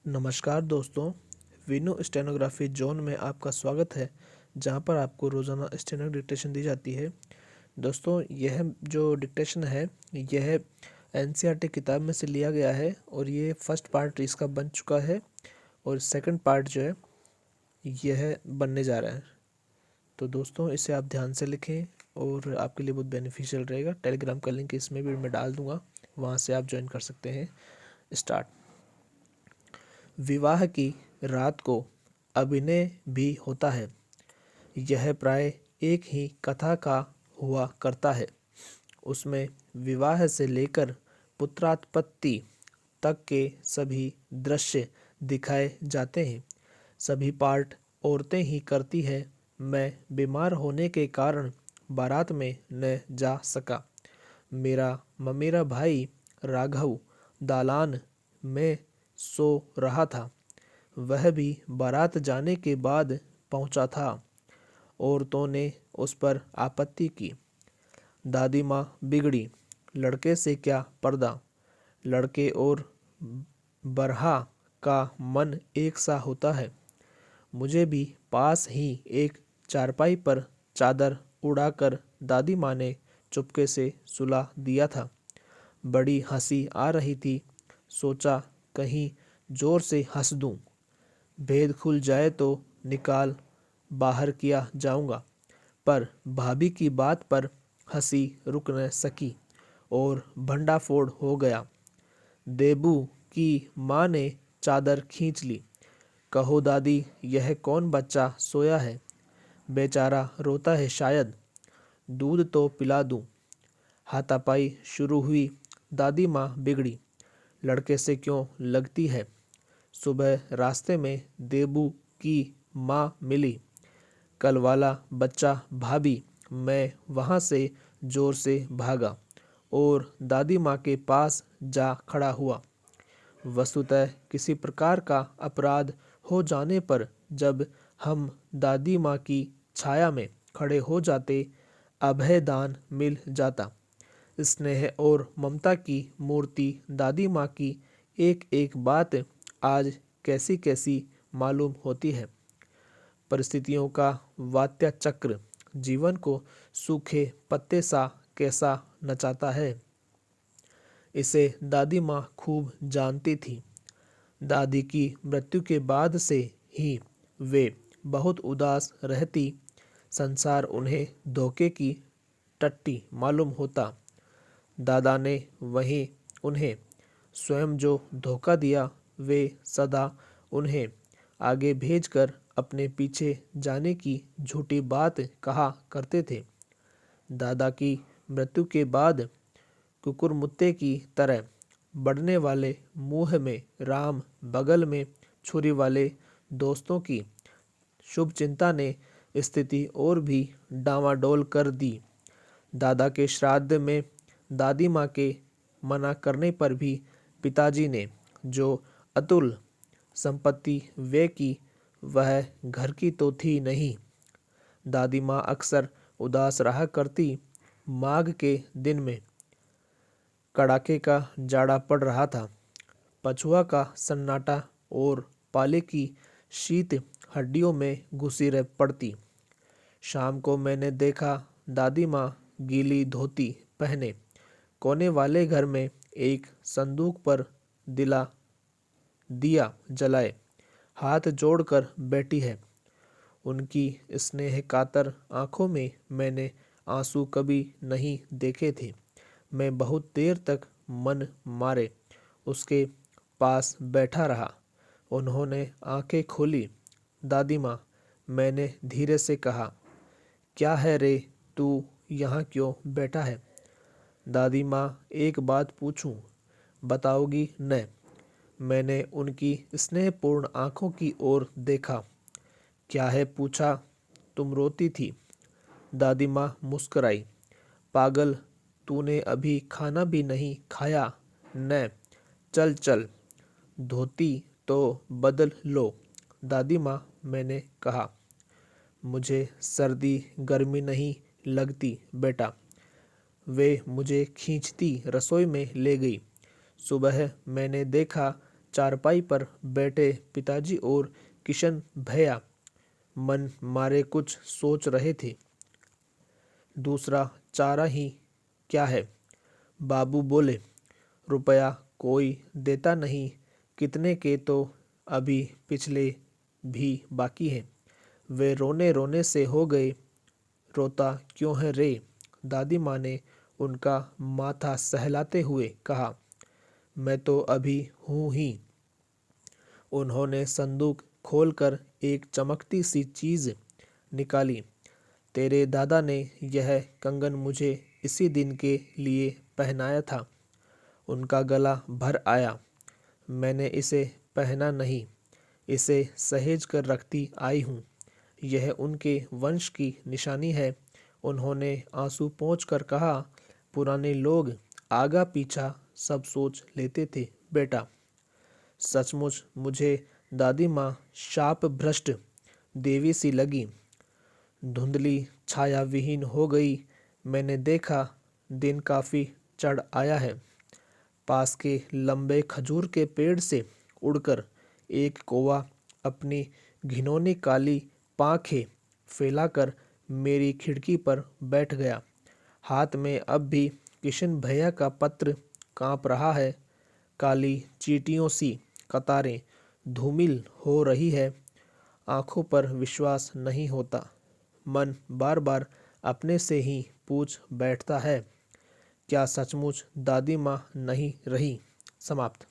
नमस्कार दोस्तों, विनो stenography zone में आपका स्वागत है, जहां पर आपको रोज़ाना स्टेनो डिक्टेशन दी जाती है। दोस्तों, यह जो डिक्टेशन है, यह एनसीईआरटी किताब में से लिया गया है और ये फर्स्ट पार्ट इसका बन चुका है और सेकंड पार्ट जो है यह बनने जा रहा है। तो दोस्तों, इसे आप ध्यान से लिखें और आपके लिए बहुत बेनिफिशियल रहेगा। टेलीग्राम का लिंक इसमें भी मैं डाल दूँगा, वहाँ से आप ज्वाइन कर सकते हैं। स्टार्ट। विवाह की रात को अभिनय भी होता है। यह प्राय एक ही कथा का हुआ करता है। उसमें विवाह से लेकर पुत्रात्पत्ति तक के सभी दृश्य दिखाए जाते हैं। सभी पार्ट औरतें ही करती है। मैं बीमार होने के कारण बारात में न जा सका। मेरा भाई राघव दालान में सो रहा था। वह भी बारात जाने के बाद पहुंचा था। औरतों ने उस पर आपत्ति की। दादी माँ बिगड़ी। लड़के से क्या पर्दा। लड़के और बरहा का मन एक सा होता है। मुझे भी पास ही एक चारपाई पर चादर उड़ाकर दादी माँ ने चुपके से सुला दिया था। बड़ी हंसी आ रही थी। सोचा कहीं जोर से हंस दूं, भेद खुल जाए तो निकाल बाहर किया जाऊंगा। पर भाभी की बात पर हंसी रुक न सकी और भंडाफोड़ हो गया। देबू की माँ ने चादर खींच ली। कहो दादी, यह कौन बच्चा सोया है? बेचारा रोता है शायद। दूध तो पिला दूं। हाथापाई शुरू हुई। दादी माँ बिगड़ी। लड़के से क्यों लगती है? सुबह रास्ते में देबू की माँ मिली। कल वाला बच्चा भाभी। मैं वहाँ से जोर से भागा और दादी माँ के पास जा खड़ा हुआ। वस्तुतः किसी प्रकार का अपराध हो जाने पर जब हम दादी माँ की छाया में खड़े हो जाते, अभयदान मिल जाता। स्नेह और ममता की मूर्ति दादी माँ की एक एक बात आज कैसी कैसी मालूम होती है। परिस्थितियों का वात्या चक्र जीवन को सूखे पत्ते सा कैसा नचाता है, इसे दादी माँ खूब जानती थी। दादी की मृत्यु के बाद से ही वे बहुत उदास रहती। संसार उन्हें धोखे की टट्टी मालूम होता। दादा ने वहीं उन्हें स्वयं जो धोखा दिया, वे सदा उन्हें आगे भेजकर अपने पीछे जाने की झूठी बात कहा करते थे। दादा की मृत्यु के बाद कुकुरमुत्ते की तरह बढ़ने वाले मुंह में राम, बगल में छुरी वाले दोस्तों की शुभ चिंता ने स्थिति और भी डामाडोल कर दी। दादा के श्राद्ध में दादी माँ के मना करने पर भी पिताजी ने जो अतुल संपत्ति व्यय की, वह घर की तो थी नहीं। दादी माँ अक्सर उदास रहा करती। माघ के दिन में कड़ाके का जाड़ा पड़ रहा था। पछुआ का सन्नाटा और पाले की शीत हड्डियों में घुसी रह पड़ती। शाम को मैंने देखा दादी माँ गीली धोती पहने कोने वाले घर में एक संदूक पर दिया जलाए हाथ जोड़कर बैठी है। उनकी स्नेह कातर आंखों में मैंने आंसू कभी नहीं देखे थे। मैं बहुत देर तक मन मारे उसके पास बैठा रहा। उन्होंने आंखें खोली। दादी माँ, मैंने धीरे से कहा, क्या है रे, तू यहाँ क्यों बैठा है? दादी माँ, एक बात पूछूं, बताओगी न? मैंने उनकी स्नेहपूर्ण आंखों की ओर देखा। क्या है पूछा? तुम रोती थी। दादी माँ मुस्कुराई। पागल, तूने अभी खाना भी नहीं खाया न? चल चल, धोती तो बदल लो। दादी माँ, मैंने कहा, मुझे सर्दी गर्मी नहीं लगती बेटा। वे मुझे खींचती रसोई में ले गई। सुबह मैंने देखा चारपाई पर बैठे पिताजी और किशन भैया मन मारे कुछ सोच रहे थे। दूसरा चारा ही क्या है, बाबू बोले। रुपया कोई देता नहीं, कितने के तो अभी पिछले भी बाकी है। वे रोने रोने से हो गए। रोता क्यों है रे? दादी माँ ने उनका माथा सहलाते हुए कहा। मैं तो अभी हूँ ही। उन्होंने संदूक खोलकर एक चमकती सी चीज़ निकाली। तेरे दादा ने यह कंगन मुझे इसी दिन के लिए पहनाया था। उनका गला भर आया। मैंने इसे पहना नहीं, इसे सहेज कर रखती आई हूँ। यह उनके वंश की निशानी है। उन्होंने आंसू पोंछ कर कहा। पुराने लोग आगा पीछा सब सोच लेते थे बेटा। सचमुच मुझे दादी माँ शाप भ्रष्ट देवी सी लगी। धुंधली छाया विहीन हो गई। मैंने देखा दिन काफ़ी चढ़ आया है। पास के लंबे खजूर के पेड़ से उड़कर एक कौवा अपनी घिनौनी काली पांखें फैलाकर मेरी खिड़की पर बैठ गया। हाथ में अब भी किशन भैया का पत्र कांप रहा है। काली चींटियों सी कतारें धूमिल हो रही है। आंखों पर विश्वास नहीं होता। मन बार बार अपने से ही पूछ बैठता है, क्या सचमुच दादी माँ नहीं रही? समाप्त।